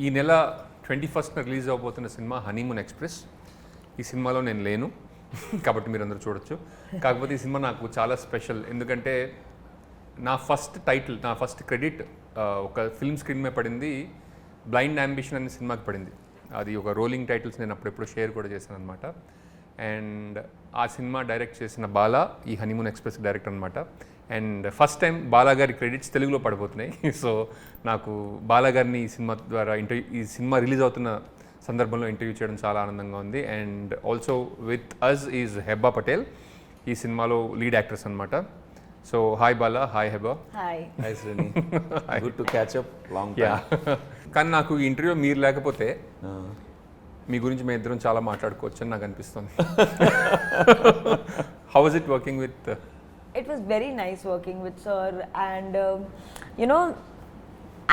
ఈ నెల 21st release అవబోతున్న సినిమా హనీమూన్ ఎక్స్ప్రెస్. ఈ సినిమాలో నేను లేను కాబట్టి మీరు అందరూ చూడొచ్చు. కాకపోతే ఈ సినిమా నాకు చాలా స్పెషల్, ఎందుకంటే నా ఫస్ట్ టైటిల్, నా ఫస్ట్ క్రెడిట్ ఒక ఫిల్మ్ స్క్రీన్ మీద పడింది. బ్లైండ్ అంబిషన్ అనే సినిమాకి పడింది. అది ఒక రోలింగ్ టైటిల్స్ నేను అప్పుడెప్పుడు షేర్ కూడా చేశాను అనమాట. అండ్ ఆ సినిమా డైరెక్ట్ చేసిన బాలా ఈ హనీమూన్ ఎక్స్ప్రెస్ డైరెక్టర్ అనమాట. అండ్ ఫస్ట్ టైం బాలా గారి క్రెడిట్స్ తెలుగులో పడిపోతున్నాయి. సో నాకు బాలా గారిని ఈ సినిమా ద్వారా ఈ సినిమా రిలీజ్ అవుతున్న సందర్భంలో ఇంటర్వ్యూ చేయడం చాలా ఆనందంగా ఉంది. And also with us is Hebba Patel, ఈ సినిమాలో లీడ్ యాక్ట్రెస్ అనమాట. So hi Bala, hi Hebba. Hi Shreni, good to catch up long time. కానీ నాకు ఈ ఇంటర్వ్యూ మీరు లేకపోతే మీ గురించి మేము ఇద్దరం చాలా మాట్లాడుకోవచ్చు అని నాకు అనిపిస్తుంది. How was it working with? It was very nice working with sir, and you know,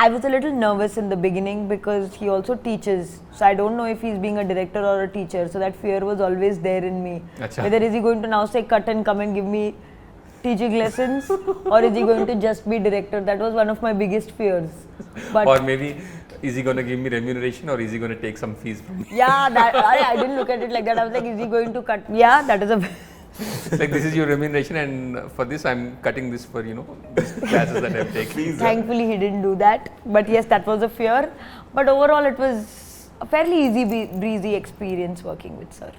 I was a little nervous in the beginning because he also teaches, so I don't know if he's being a director or a teacher, so that fear was always there in me. Achha. Whether is he going to now say cut and come and give me teaching lessons or is he going to just be director? That was one of my biggest fears. But Or maybe is he going to give me remuneration or is he going to take some fees from me? yeah, that I didn't look at it like that. I was like, is he going to cut? Yeah, that is a Like this is your remuneration and for this I'm cutting this for, you know, these classes that I've taken. Thankfully he didn't do that, but yes, that was a fear. But overall it was a fairly easy breezy experience working with sir.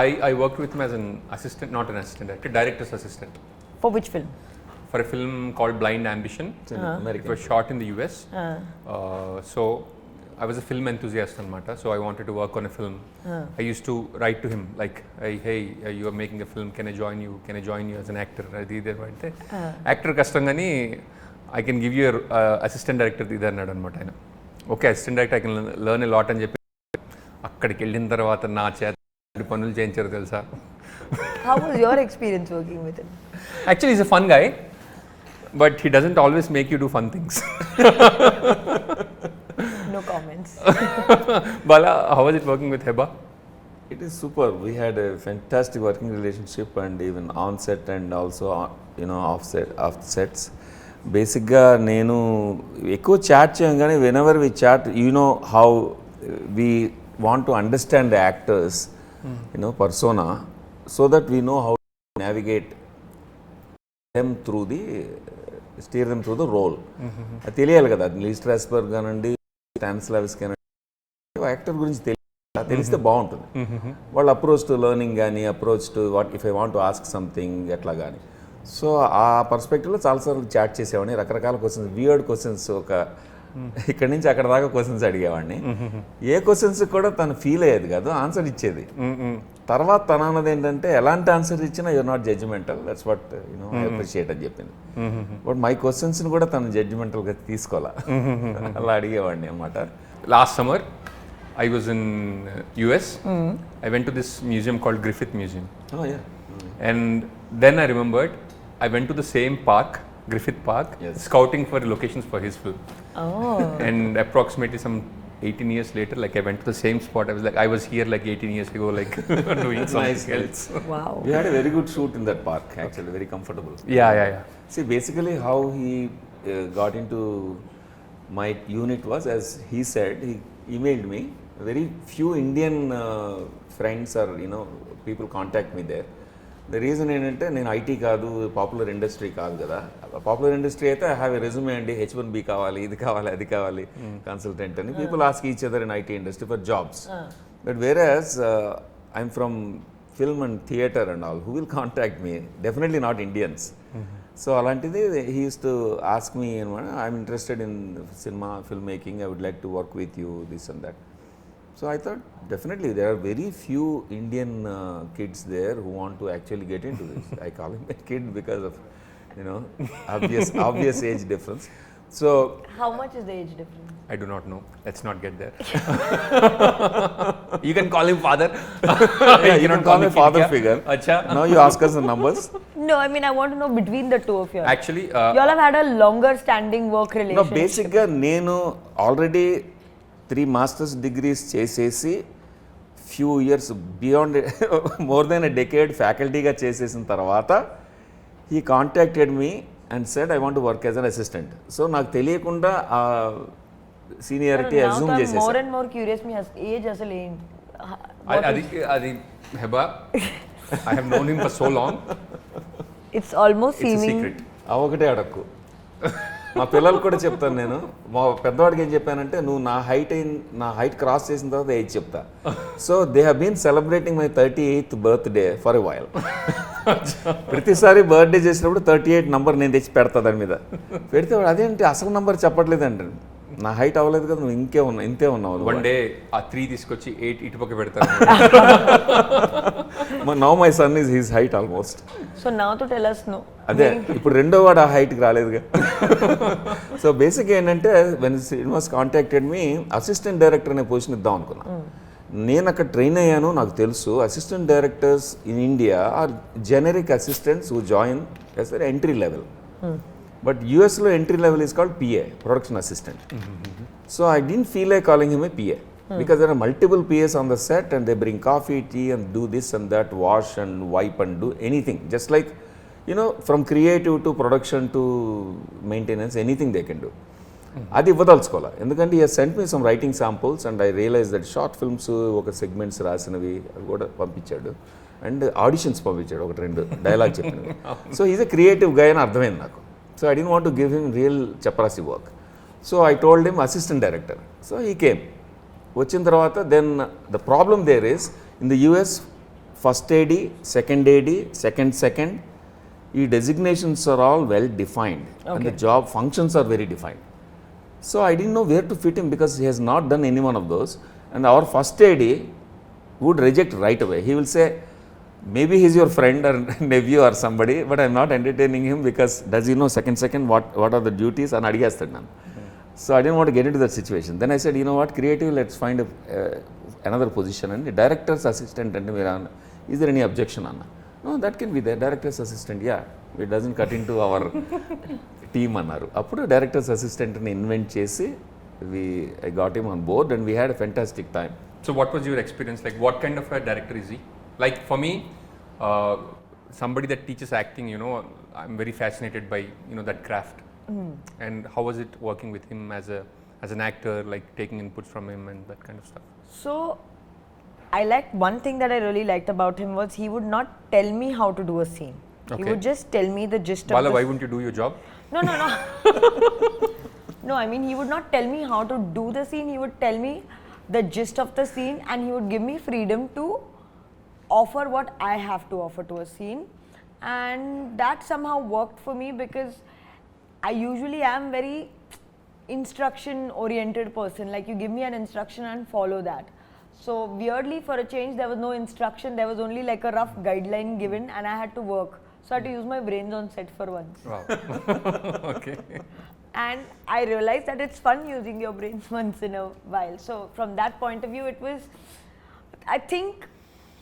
I worked with him as an assistant, not an assistant director, director's assistant, For which film? for a film called Blind Ambition. It American. was shot in the US. So I was a film enthusiast anamata, so I wanted to work on a film. I used to write to him like, hey, you are making a film, can I join you? Can I join you as an actor? Adi idu ante actor kastam gani I can give you a assistant director idu annadu anamata ayana. Okay, assistant director I can learn a lot అని చెప్పి అక్కడికి వెళ్ళిన తర్వాత నా చేత పనులు చేయించారు తెలుసా. How was your experience working with him? Actually he's a fun guy, but he doesn't always make you do fun things. No comments. Bala, how was it working with Heba? It is super. We had a fantastic working relationship, and even on set and also off sets. బేసిక్గా నేను ఎక్కువ chat చేయం కానీ whenever we chat how we want to understand the actor's persona so that we know how to navigate steer them through the role. అది తెలియాలి కదా, లీ Strasbourg కానండి, స్టానిస్లావిస్ కానండి, యాక్టర్ గురించి తెలిస్తే బాగుంటుంది. వాళ్ళ అప్రోచ్ టు లెర్నింగ్ కానీ, approach to what if I want to ask something ఎట్లా కానీ. సో ఆ పర్స్పెక్టివ్లో చాలాసార్లు చాట్ చేసేవాడిని. రకరకాల క్వశ్చన్స్, వియర్డ్ క్వశ్చన్స్, ఒక ఇక్కడి నుంచి అక్కడ దాకా క్వశ్చన్స్ అడిగేవాడిని. ఏ క్వశ్చన్స్ కూడా తను ఫీల్ అయ్యేది కాదు, ఆన్సర్ ఇచ్చేది. తర్వాత తన అన్నది ఏంటంటే, ఎలాంటి ఆన్సర్ ఇచ్చినా you're not judgmental, that's what I appreciate అని చెప్పింది. బట్ మై క్వశ్చన్స్ని కూడా తను జడ్జిమెంటల్గా తీసుకోవాలా, అలా అడిగేవాడిని అనమాట. Last summer, I was in US. I went to this museum called Griffith Museum. Oh, yeah. And then I remembered, I went to the same park, Griffith Park, Yes. scouting for locations for his film. Oh. And approximately some 18 years later, like I went to the same spot. I was like, I was here like 18 years ago, like doing something else. Wow. We had a very good shoot in that park, actually, very comfortable. Yeah. See, basically how he got into my unit was, as he said, he emailed me. Very few Indian friends or people contact me there. The reason ఏంటంటే, నేను IT కాదు, popular industry కాదు కదా. Popular industry అయితే I have a resume అండి, H1B కావాలి, ఇది కావాలి, అది కావాలి, కన్సల్టెంట్ అని people ask each other in IT industry for jobs. But whereas I'm from film and theatre and all, who will contact me? Definitely not Indians. So అలాంటిది he uses to ask me అనమాట, I'm interested in cinema film making, I would like to work with you, this and that. So I thought definitely there are very few Indian kids there who want to actually get into this. I call him a kid because of obvious age difference. So How much is the age difference? I do not know. Let's not get there. You can call him father. yeah, you can call me father figure. Acha. Now you ask us the numbers. No, I mean I want to know between the two of you. Actually, You all have had a longer standing work No, relationship. basically నేను already 3 masters degrees చేసేసి few years beyond more than a decade ఫ్యాకల్టీగా చేసేసిన తర్వాత he contacted me and said I want to work as an assistant. So నాకు తెలియకుండా seniority Now assume I'm చేసేసా. more and more curious. Me age అసలు ఏంటి? అది Heba I have known him for so long. It's almost it's seeming. Secret. ఆ ఒకటే అడక్కు. మా పిల్లలకు కూడా చెప్తాను నేను. మా పెద్దవాడికి ఏం చెప్పానంటే, నువ్వు నా హైట్ క్రాస్ చేసిన తర్వాత ఏజ్ చెప్తా. So they have been celebrating my 38th birthday for a while. ప్రతిసారి బర్త్డే చేసినప్పుడు 38 నంబర్ నేను తెచ్చి పెడతా దాని మీద. పెడితే వాడు అదేంటి అసలు నంబర్ చెప్పట్లేదు అంటే, నా హైట్ అవ్వలేదు కదా, నువ్వు ఇంతే ఉన్నావు. వన్ డే ఆ 3 తీసుకొచ్చి 8 ఇటుపక్క పెడతాను. Now my son is his height almost. So now to tell us no. అదే ఇప్పుడు రెండో వాడు ఆ హైట్కి రాలేదుగా. సో బేసిక్ ఏంటంటే when Srinivas contacted me, assistant director అనే పొజిషన్ ఇద్దాం అనుకున్నా. నేను అక్కడ ట్రైన్ అయ్యాను, నాకు తెలుసు assistant directors in India are generic assistants who join as a entry level. But యూఎస్లో entry level is called PA, production assistant. So I didn't feel like calling him a PA. Because there are multiple PAs on the set and they bring coffee, tea and do this and that, wash and wipe and do anything. Just like, from creative to production to maintenance, anything they can do. అది ఇవ్వదలుచుకోవాలి. ఎందుకంటే he has sent me some writing samples and I realized that short films ఒక segments రాసినవి అవి కూడా పంపించాడు. And auditions పంపించాడు, 1-2 dialogue చెప్పినవి. So is a creative guy అని అర్థమైంది నాకు. So I didn't want to give him real chaprasi work. So I told him assistant director. So he came. వచ్చిన తర్వాత then the problem there is in the US first AD, second AD, second ఈ designations are all well defined and the job functions are very defined. So I didn't know where to fit him because he Hess not done any one of those. And our first AD would reject right away. He will say maybe he's your friend or nephew or somebody, but I'm not entertaining him because does he know second what are the duties and అడిగేస్తాడు నన్ను. So I didn't want to get into that situation. Then I said, you know what, creative, let's find another position. And director's assistant, and is there any objection, Anna? No, that can be there. Director's assistant, yeah. It doesn't cut into our team, అన్నారు. అప్పుడు director's assistant ని invent చేసి I got him on board and we had a fantastic time. So what was your experience like? What kind of a director is he? Like for me, somebody that teaches acting, I'm very fascinated by, that craft. And how was it working with him as an actor, like taking inputs from him and that kind of stuff? So I liked one thing that I really liked about him was he would not tell me how to do a scene. He Okay. would just tell me the gist Bala, of why wouldn't you do your job? No. No, I mean he would not tell me how to do the scene. He would tell me the gist of the scene and he would give me freedom to offer what I have to offer to a scene. And that somehow worked for me because I usually am very instruction oriented person. Like you give me an instruction and follow that. So weirdly for a change there was no instruction, there was only like a rough guideline given and I had to work. So I had to use my brains on set for once. Wow. Okay. And I realized that it's fun using your brains once in a while. So from that point of view it was, I think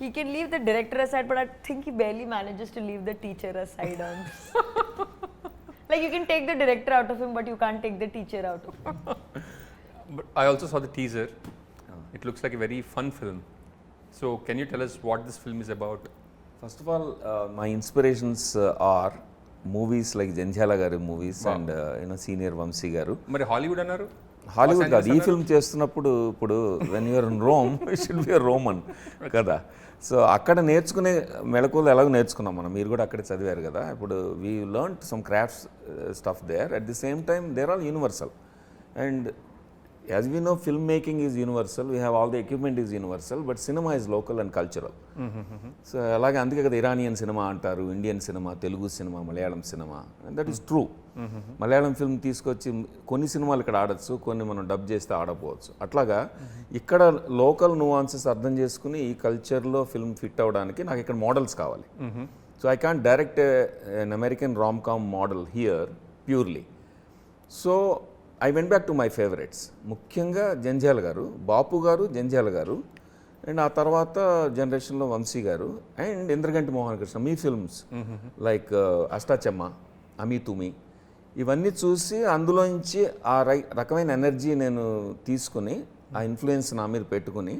he can leave the director aside, but I think he barely manages to leave the teacher aside on. Like you can take the director out of him, but you can't take the teacher out of him. But I also saw the teaser. It looks like a very fun film. So can you tell us what this film is about? First of all, my inspirations are movies like Janjala garu movies. Wow. And senior Vamsi garu. మరి Hollywood అన్నారు? Hollywood కాదు, ఈ film చేస్తున్నప్పుడు ఇప్పుడు when you're in Rome should be Roman కదా. So అక్కడ నేర్చుకునే మెళకువలు ఎలాగో నేర్చుకున్నాం మనం, మీరు కూడా అక్కడే చదివారు కదా. ఇప్పుడు we learn some crafts stuff there. At the same time they're all universal. And as we know, filmmaking is universal, we have all the equipment is universal, but cinema is local and cultural. So అలాగే అందుకే కదా Iranian cinema అంటారు, Indian cinema, Telugu cinema, Malayalam cinema. And that is true. Malayalam film తీసుకొచ్చి కొన్ని సినిమాలు ఇక్కడ ఆడచ్చు, కొన్ని మనం డబ్ చేస్తే ఆడపోవచ్చు. అట్లాగా ఇక్కడ లోకల్ నువాన్సెస్ అర్థం చేసుకుని ఈ కల్చర్లో ఫిల్మ్ ఫిట్ అవ్వడానికి నాకు ఇక్కడ మోడల్స్ కావాలి. So I can't direct an American rom-com model here purely. So I went back to my favourites. ముఖ్యంగా జంధ్యాల గారు, బాపు గారు, జంధ్యాల గారు, అండ్ ఆ తర్వాత జనరేషన్లో వంశీ గారు అండ్ ఇంద్రగంటి మోహన్ కృష్ణ. మీ ఫిల్మ్స్ లైక్ అష్టాచెమ్మ, అమీ తుమి, ఇవన్నీ చూసి అందులోంచి ఆ రకమైన ఎనర్జీ నేను తీసుకుని, ఆ ఇన్ఫ్లుయెన్స్ నా మీద పెట్టుకుని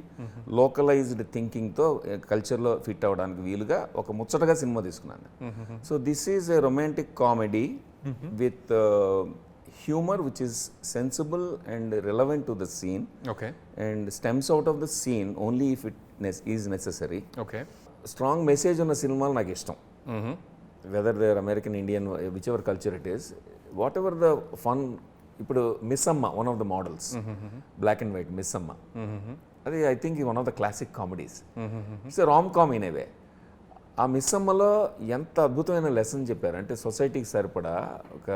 లోకలైజ్డ్ థింకింగ్తో కల్చర్లో ఫిట్ అవ్వడానికి వీలుగా ఒక ముచ్చటగా సినిమా తీసుకున్నాను. So this is a romantic comedy with humor which is sensible and relevant to the scene okay and stems out of the scene only if it is necessary. Okay strong message ఉన్న సినిమాలు నాకు ఇష్టం, whether there American Indian whichever culture it is, whatever the fun. ఇప్పుడు Missamma one of the models, black and white Missamma, అది I think one of the classic comedies. It's rom com in a way. ఆ మిస్ అమ్మలో ఎంత అద్భుతమైన lesson చెప్పారు అంటే సొసైటీకి సరిపడా ఒక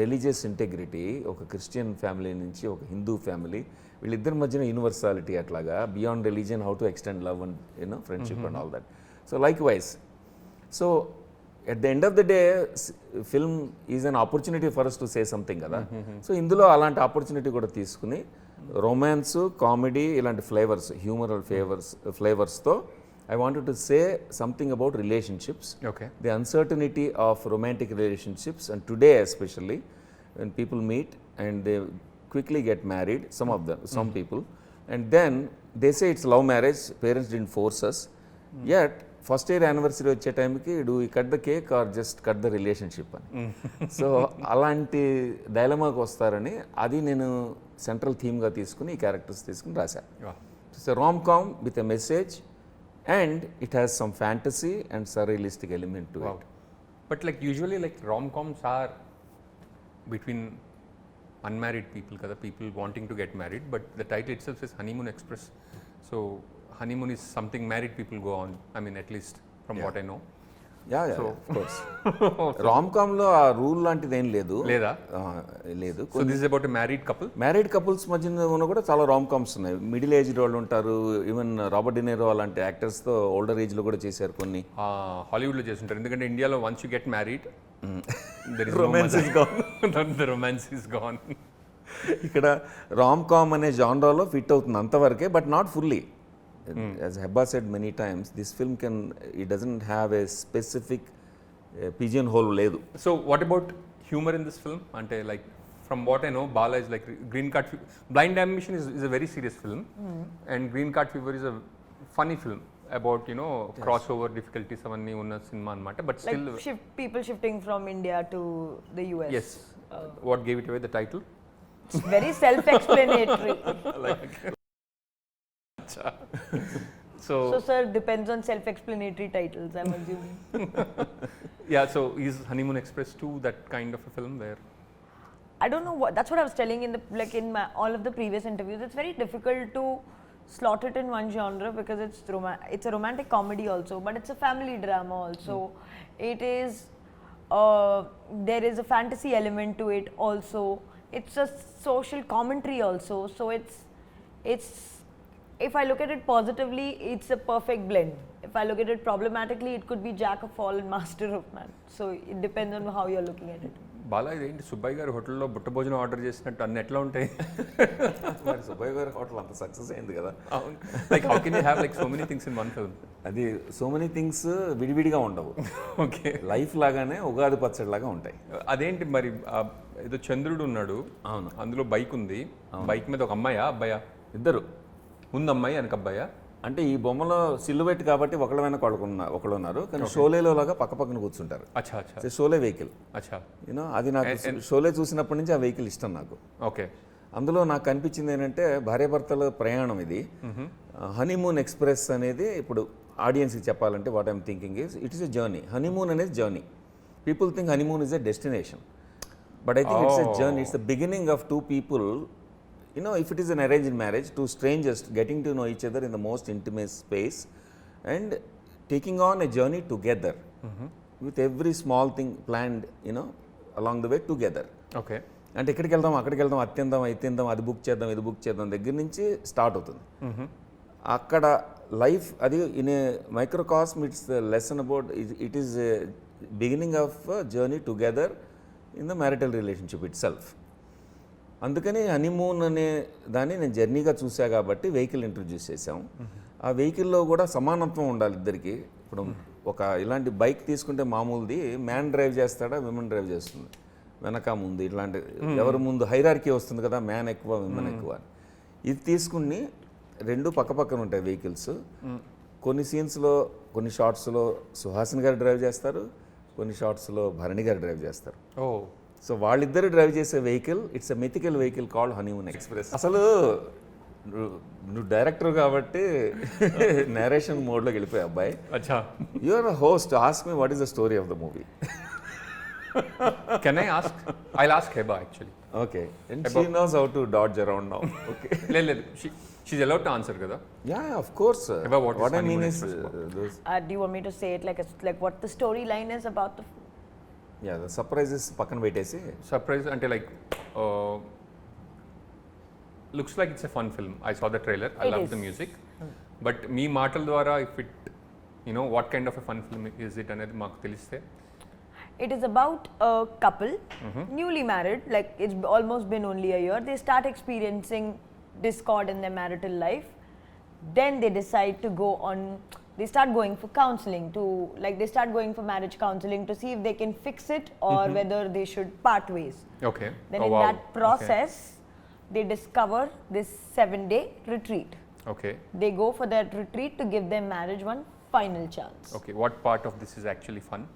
రిలీజియస్ ఇంటెగ్రిటీ, ఒక క్రిస్టియన్ ఫ్యామిలీ నుంచి ఒక హిందూ ఫ్యామిలీ, వీళ్ళిద్దరి మధ్యన యూనివర్సాలిటీ, అట్లాగా beyond religion how to extend love and you know friendship and all that. So likewise, so at the end of the day film is an opportunity for us to say something కదా. So ఇందులో అలాంటి opportunity కూడా తీసుకుని romance, comedy ఇలాంటి flavours, humoral ఫ్లేవర్స్తో I wanted to say something about relationships, okay the uncertainty of romantic relationships, and today especially when people meet and they quickly get married, some people, and then they say it's love marriage, parents didn't force us, yet first year anniversary వచ్చే టైంకి do we cut the cake or just cut the relationship అని. So అలాంటి డైలమాకి వస్తారని అది నేను central థీమ్గా తీసుకుని ఈ characters తీసుకుని రాశాను. It's a rom com with a message and it has some fantasy and surrealistic element to it. But like usually like rom-coms are between unmarried people kada, people wanting to get married, but the title itself says Honeymoon Express. So honeymoon is something married people go on, I mean at least from what I know. Yeah, of course. రామ్ కామ్లో ఆ rule లాంటిది ఏం లేదు, లేదా లేదు. So this is about a married couple. Married couples మధ్యన ఉన్న కూడా చాలా రామ్ కామ్స్ ఉన్నాయి. మిడిల్ ఏజ్డ్ వాళ్ళు ఉంటారు, ఈవెన్ రాబర్ట్ డినేరో అలాంటి యాక్టర్స్తో ఓల్డర్ ఏజ్లో కూడా చేశారు కొన్ని. హాలీవుడ్లో చేస్తుంటారు, ఎందుకంటే ఇండియాలో once you get married romance is gone. The romance is gone. ఇక్కడ రామ్ కామ్ అనే జాన్రాలో ఫిట్ అవుతుంది అంతవరకే, but not fully. As Hebba said many times, this film it doesn't have a specific pigeonhole ledu. So what about humor in this film? Ante like from what I know, Bala is like Green Card Blind Ambition is a very serious film, and Green Card Fever is a funny film about crossover difficulties avanni unna cinema anamata, but still like people shifting from India to the US. Yes. What gave it away, the title? It's very self-explanatory. So sir, depends on self-explanatory titles, I'm assuming. Yeah, so is Honeymoon Express 2 that kind of a film where I don't know what, that's what I was telling in all of the previous interviews. It's very difficult to slot it in one genre because it's a romantic comedy also, but it's a family drama also. It is there is a fantasy element to it also. It's a social commentary also. So it's if I look at it positively, it's a perfect blend. If I look at it problematically, it could be jack of all and master of none. So it depends on how you're looking at it. Bala ఇదేంటి సుబ్బయ్య గారి హోటల్లో బుట్ట భోజనం order చేసినట్టు అన్ని ఎట్లా ఉంటాయి? మరి సుబ్బయ్య గారి హోటల్ అంత సక్సెస్ అయింది కదా. Like how can you have like so many things in one film? అది సో మెనీ థింగ్స్ విడివిడిగా ఉండవు. ఓకే, లైఫ్ లాగానే ఉగాది పచ్చడి లాగా ఉంటాయి. అదేంటి మరి ఏదో చంద్రుడు ఉన్నాడు, అవును, అందులో బైక్ ఉంది, బైక్ మీద ఒక అమ్మాయా అబ్బాయా? ఇద్దరు ముందు అమ్మాయి వెనక అబ్బాయా? అంటే ఈ బొమ్మలో సిల్లుబెట్ కాబట్టి ఒకళ్ళ వెనక ఒకళ్ళు ఉన్నారు, కానీ షోలేలో లాగా పక్క పక్కన కూర్చుంటారు. అచ్చా అచ్చా, షోలే వెహికల్. అచ్చా, యూనో అది నాకు షోలే చూసినప్పటి నుంచి ఆ వెహికల్ ఇష్టం నాకు. ఓకే, అందులో నాకు కనిపించింది ఏంటంటే భార్యాభర్తల ప్రయాణం ఇది. హనీమూన్ ఎక్స్ప్రెస్ అనేది ఇప్పుడు ఆడియన్స్కి చెప్పాలంటే what I'm thinking is it is a journey. Honeymoon అనేది journey. People think honeymoon is a destination, but I think it's a journey. It's the beginning of two people. If it is an arranged marriage, two strangers getting to know each other in the most intimate space and taking on a journey together with every small thing planned, along the way together. Okay, అంటే ఎక్కడికి వెళ్దాం, అక్కడికి వెళ్దాం, అది తిందాం, ఇది తిందాం, అది బుక్ చేద్దాం, ఇది బుక్ చేద్దాం దగ్గర నుంచి స్టార్ట్ అవుతుంది. అక్కడ లైఫ్ అది in a microcosm. It's the lesson about it is beginning of journey together in the marital relationship itself. అందుకని హనీమూన్ అనే దాన్ని నేను జర్నీగా చూసా కాబట్టి వెహికల్ ఇంట్రడ్యూస్ చేసాం. ఆ వెహికల్లో కూడా సమానత్వం ఉండాలి ఇద్దరికి. ఇప్పుడు ఒక ఇలాంటి బైక్ తీసుకుంటే మామూలుది మ్యాన్ డ్రైవ్ చేస్తాడా, విమెన్ డ్రైవ్ చేస్తుంది, వెనక ముందు ఇట్లాంటి ఎవరి ముందు హైరార్కీ వస్తుంది కదా, మ్యాన్ ఎక్కువ విమెన్ ఎక్కువ. ఇది తీసుకుని రెండు పక్క పక్కన ఉంటాయి వెహికల్స్. కొన్ని సీన్స్లో కొన్ని షార్ట్స్లో సుహాసిని గారు డ్రైవ్ చేస్తారు, కొన్ని షార్ట్స్లో భరణి గారు డ్రైవ్ చేస్తారు. సో వాళ్ళిద్దరు డ్రైవ్ చేసే vehicle, it's a mythical vehicle called honeymoon express. అసలు నువ్వు డైరెక్టర్ కాబట్టి నేరేషన్ మోడ్లోకి వెళ్ళిపోయా అబ్బాయి. అచ్చా, you're a host, ask me what is the story of the movie. Can I ask? I ask Hebah actually. Okay, and she knows how to dodge around now. Okay, లేదు she's allowed to answer కదా. yeah of course. About what is I mean Honeymoon is Express? those, Do you want me to say it like what the storyline is about the? yeah, the surprises పక్కన పెట్టేసి surprise అంటే like looks like it's a fun film. I saw the trailer, I It love is. The music. But మీ మాటల ద్వారా if it what kind of a fun film is it అనేది మాకు తెలిస్తే. It is about a couple, newly married, like it's almost been only a year. They start experiencing discord in their marital life. Then they decide to go on, they start going for counseling they start going for marriage counseling to see if they can fix it or whether they should part ways. Okay, Then in that process, they discover this 7-day retreat. Okay, They go for that retreat to give their marriage one final chance. Okay. What part of this is actually fun?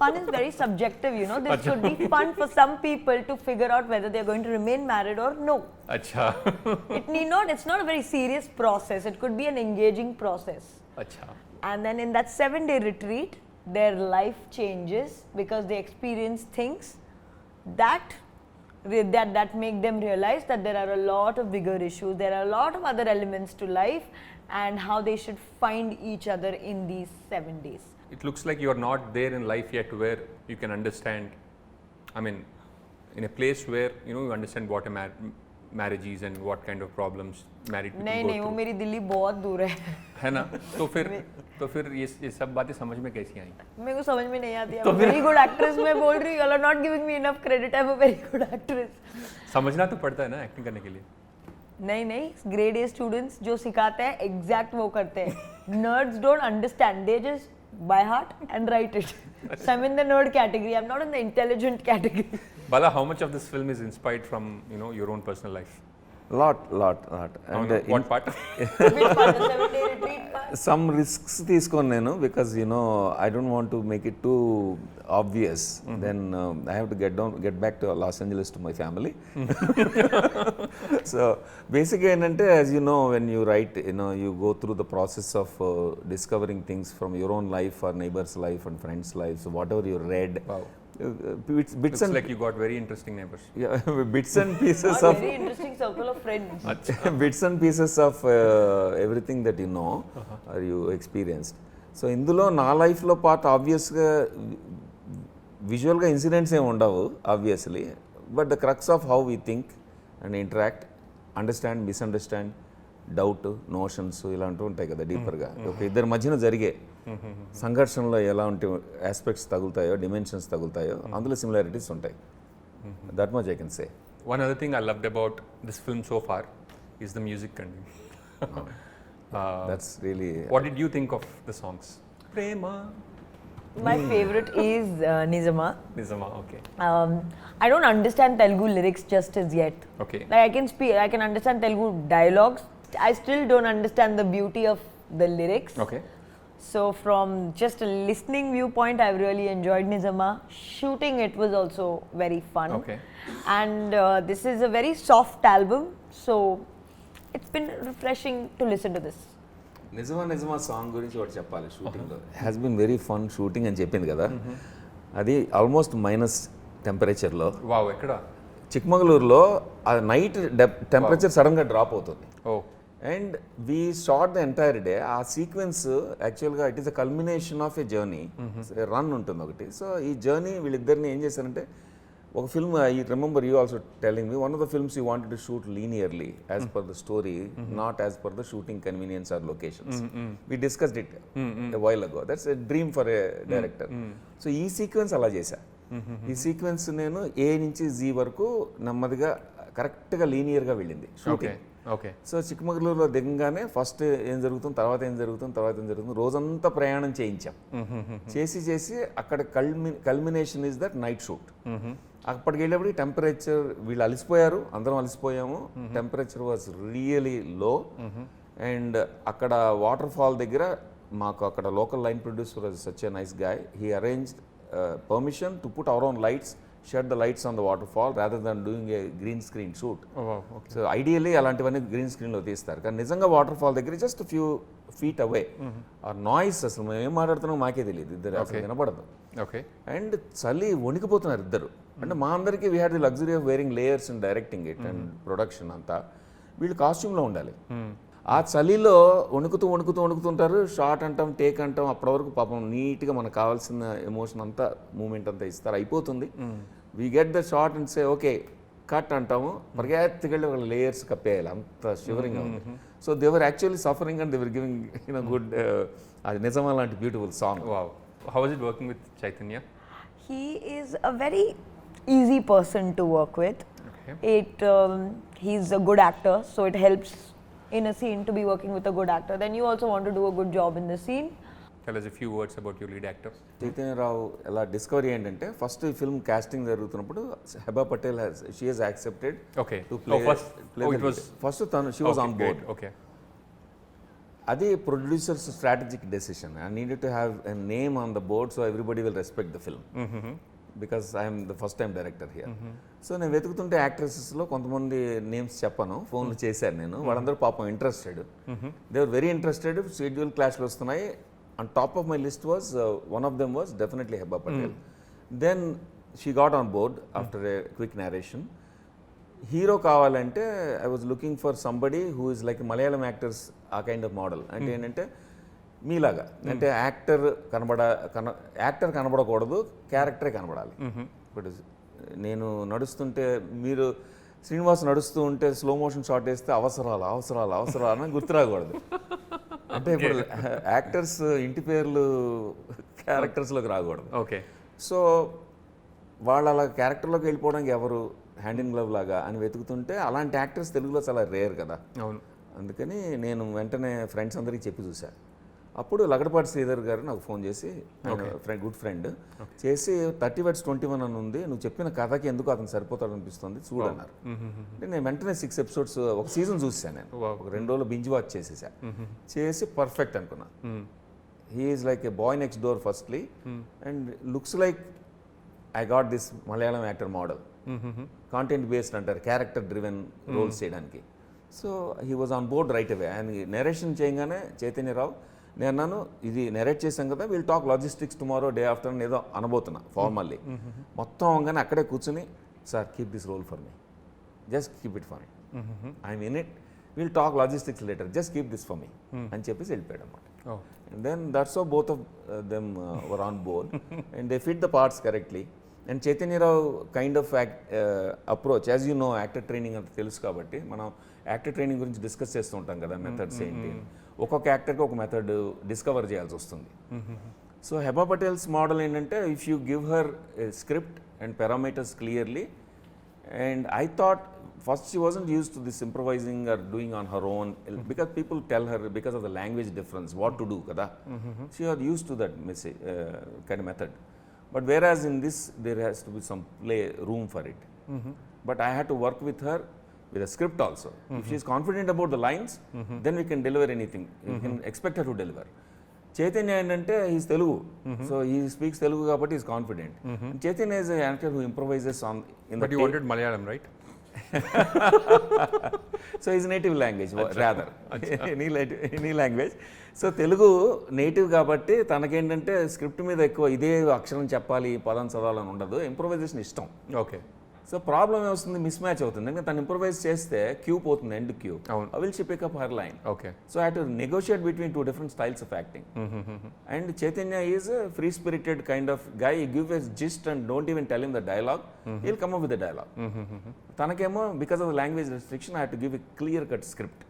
Fun is very subjective, This should be fun for some people to figure out whether they're going to remain married or no. అచ్చా, It's not a very serious process. It could be an engaging process. అచ్చా. And then in that 7-day retreat, their life changes because they experience things that make them realize that there are a lot of bigger issues. There are a lot of other elements to life and how they should find each other in these 7 days. It looks like you are not there in life yet where you can understand, I mean, in a place where you understand what a marriage is and what kind of problems married people नहीं go नहीं वो through. मेरी दिल्ली बहुत दूर है है ना? तो फिर ये सब बातें समझ में कैसी आई? मेरे को समझ में नहीं आती है. वेरी गुड एक्ट्रेस मैं बोल रही हूँ. You are not giving me enough credit. I'm a very good actress. समझना तो पड़ता है ना एक्टिंग करने के लिए. नहीं ग्रेड ए स्टूडेंट्स जो सिखाते हैं एग्जैक्ट वो करते हैं. Nerds don't understand. They just by heart and write it. So I'm in the nerd category. I'm not in the intelligent category. Bala, how much of this film is inspired from your own personal life? lot And and what part? Which part? The 7-day retreat part? some risks తీసుకోను నేను because I don't want to make it too obvious. Then I have to get back to Los Angeles to my family. So basically ఏంటంటే as you know when you write you go through the process of discovering things from your own life or neighbor's life and friends' lives, whatever you read. Wow. Bits Looks and like you got very interesting neighbors. yeah, bits and pieces Not of very interesting circle of friends. bits and pieces of everything that you know or you experienced. So ఇందులో నా లైఫ్లో part ఆబ్వియస్గా విజువల్గా incidents ఏమి ఉండవు obviously, but the crux of how we think and interact, understand, misunderstand, doubt, notions ఇలాంటివి ఉంటాయి కదా డీపర్గా. ఒక ఇద్దరి మధ్యన జరిగే సంఘర్షణలో ఎలాంటి ఆస్పెక్ట్స్ తగులుతాయో, డిమెన్షన్స్ తగులుతాయో, అందులో సిమిలారిటీస్ ఉంటాయి. That much I can say. One other thing I loved about this film so far is the music content. That's really What did you think of the songs? Prema. My favorite is Nizama. Nizama, okay. I don't understand Telugu lyrics just as yet. Okay. Like I can understand Telugu dialogues. I still don't understand the beauty of the lyrics. Okay. So from just a listening viewpoint, I've really enjoyed Nizama. Shooting it was also very fun. Okay. And this is a very soft album, so it's been refreshing to listen to this. Nijama song గురించి ఒకటి చెప్పాలి. షూటింగ్లో has been very fun shooting అని చెప్పింది కదా, అది almost minus టెంపరేచర్లో Wow, ekkada? చిక్మగళూరులో ఆ నైట్ టెంపరేచర్ సడన్గా డ్రాప్ అవుతుంది. Oh. And we shot the entire day. ఆ సీక్వెన్స్ యాక్చువల్గా it is a culmination of a journey. Run ఉంటుంది ఒకటి. సో ఈ జర్నీ వీళ్ళిద్దరిని ఏం చేశారంటే ఒక film, I remember you also telling me one of the films you wanted to shoot linearly as per the story, not as per the shooting convenience or locations. We discussed it a while ago. That's a dream for a director. So ఈ sequence అలా చేశా. ఈ sequence నేను ఏ నుంచి G వరకు నెమ్మదిగా కరెక్ట్గా లీనియర్గా వెళ్ళింది షూటింగ్. Okay. సో చిక్కమగళూరులో దిగంగానే ఫస్ట్ ఏం జరుగుతుంది, తర్వాత ఏం జరుగుతుంది, రోజంతా ప్రయాణం చేయించాం. చేసి అక్కడ culmination is that night shoot. అప్పటికి వెళ్ళేప్పటికి టెంపరేచర్, వీళ్ళు అలసిపోయారు, అందరం అలసిపోయాము. టెంపరేచర్ వాజ్ రియలీ లో. అండ్ అక్కడ వాటర్ ఫాల్ దగ్గర మాకు అక్కడ local line producer was such a nice guy. He arranged permission to put our own lights, shed the lights on the waterfall rather than doing a green screen shoot. Oh, wow. Okay. So ideally అలాంటివన్నీ green స్క్రీన్లో తీస్తారు కానీ నిజంగా water fall దగ్గర just few feet away ఆ noise అసలు మేము ఏం మాట్లాడుతున్నాం మాకే తెలియదు, ఇద్దరు అసలు వినపడదు. Okay. అండ్ చలి వణికిపోతున్నారు ఇద్దరు. అంటే మా అందరికీ we had the luxury of wearing layers and directing it and production అంతా. వీళ్ళు కాస్ట్యూమ్లో ఉండాలి. ఆ చలిలో వణుకుతుంటారు. షార్ట్ అంటాం, టేక్ అంటాం, అప్పటి వరకు పాపం నీట్గా మనకు కావాల్సిన ఎమోషన్ అంతా మూమెంట్ అంతా ఇస్తారు, అయిపోతుంది. We get the shot and say okay cut అంటాము, పరిగెత్తికెళ్ళి ఒక లేయర్స్ కప్పేయాలి, అంత షివరింగ్గా ఉంది. So they're actually suffering and they're giving good, అది నిజమా లాంటి beautiful song. Wow. How was it working with Chaitanya? He is a very easy person to work with. Okay. He's a good actor, so it helps in a scene to be working with a good actor. Then you also want to do a good job in the scene. Tell us a few words about your lead actor. Chaitanya Rao ఎలా discovery ఏంటంటే first ఈ film casting జరుగుతున్నప్పుడు Heba Patel she has accepted Okay. To play it was. First తను she was on great. Board. Okay. అది producers strategic decision. I needed to have a name on the board so everybody will respect the film because I'm the first time director here. So నేను వెతుకుతుంటే యాక్ట్రెసెస్లో కొంతమంది names చెప్పను, ఫోన్లు చేశాను నేను, వాళ్ళందరూ పాపం interested, they are very interested. Schedule క్లాష్లు వస్తున్నాయి. On top of my list was one of them was definitely Heba Patel. Then she got on board after a quick narration. Hero కావాలంటే I was looking for somebody who is like Malayalam actors, ఆ kind of model. అంటే ఏంటంటే మీలాగా, అంటే actor కనబడకూడదు, క్యారెక్టరే కనబడాలి. ఇప్పుడు నేను నడుస్తుంటే మీరు శ్రీనివాస్ నడుస్తూ ఉంటే స్లో మోషన్ షాట్ వేస్తే అవసరాలు అని గుర్తురాకూడదు. అంటే ఇప్పుడు యాక్టర్స్ ఇంటి పేర్లు క్యారెక్టర్స్లోకి రాకూడదు. Okay. సో వాళ్ళు అలా క్యారెక్టర్లోకి వెళ్ళిపోవడానికి ఎవరు హ్యాండ్ ఇన్ గ్లవ్ లాగా అని వెతుకుతుంటే అలాంటి యాక్టర్స్ తెలుగులో చాలా రేర్ కదా. అవును. అందుకని నేను వెంటనే ఫ్రెండ్స్ అందరికీ చెప్పి చూశాను. అప్పుడు లగడపాటి శ్రీధర్ గారు నాకు ఫోన్ చేసి, గుడ్ ఫ్రెండ్ చేసి 30 Words 21 అని ఉంది, నువ్వు చెప్పిన కథకి ఎందుకు అతను సరిపోతాడు అనిపిస్తుంది చూడన్నారు. అంటే నేను వెంటనే 6 episodes ఒక సీజన్ చూసాను. నేను ఒక 2 రోజులు బింజ్ వాచ్ చేసి పర్ఫెక్ట్ అనుకున్నా. He is like a boy next door firstly and looks like I got this Malayalam actor model. Content based అంటారు, క్యారెక్టర్ డ్రివెన్ రోల్స్ చేయడానికి. So he was on board right away. ఆయన narration చేయగానే చైతన్యరావు, నేను అన్నాను ఇది narrate చేశాం కదా, we'll talk logistics tomorrow day after ఏదో అనబోతున్నా ఫార్మల్లీ. మొత్తం అవగానే అక్కడే కూర్చుని, sir keep this role for me, just keep it for me, I'm in it, we'll talk logistics later, just keep this for me అని చెప్పేసి వెళ్ళిపోయాడు అనమాట. And then that's how both of them were on board and they fit the parts correctly. And Chaitanya Rao kind of approach, as you know, actor training అంత తెలుసు కాబట్టి మనం actor training గురించి discuss చేస్తూ ఉంటాం కదా, మెథడ్స్ ఏంటి, ఒక్కొక్క యాక్టర్కి ఒక మెథడ్ డిస్కవర్ చేయాల్సి వస్తుంది. సో హెబా పటేల్స్ మోడల్ ఏంటంటే if you give her script and parameters clearly, and I thought first she wasn't used to this improvising or doing on her own because people tell her because of the language difference what to do kada. She was used to that kind of method, but whereas in this there has to be some play room for it. But I had to work with her with a script also. If she is confident about the lines, then we can deliver anything. We can expect her to deliver. Chaitanya ఏంటంటే is Telugu, so he speaks Telugu కాబట్టి is confident. Chaitanya is actor who improvises on in But you wanted Malayalam, right? So is native language rather any language. So Telugu native కాబట్టి తనకేంటంటే script మీద ఎక్కువ ఇదే అక్షరం చెప్పాలి, పదం చదవాలని ఉండదు, ఇంప్రొవైజేషన్ ఇష్టం. Okay. సో ప్రాబ్లం ఏమొస్తుంది, మిస్ మ్యాచ్ అవుతుంది. ఎందుకంటే తను ఇంప్రొవైజ్ చేస్తే క్యూ పోతుంది, end cue. I will she pick up her line. Okay. So I have to negotiate between 2 different styles of acting. And Chaitanya is a free spirited kind of guy. You give a gist and don't even tell him the dialogue, he'll come up with the dialogue. Tanakemo because of the language restriction I had to give a clear cut script.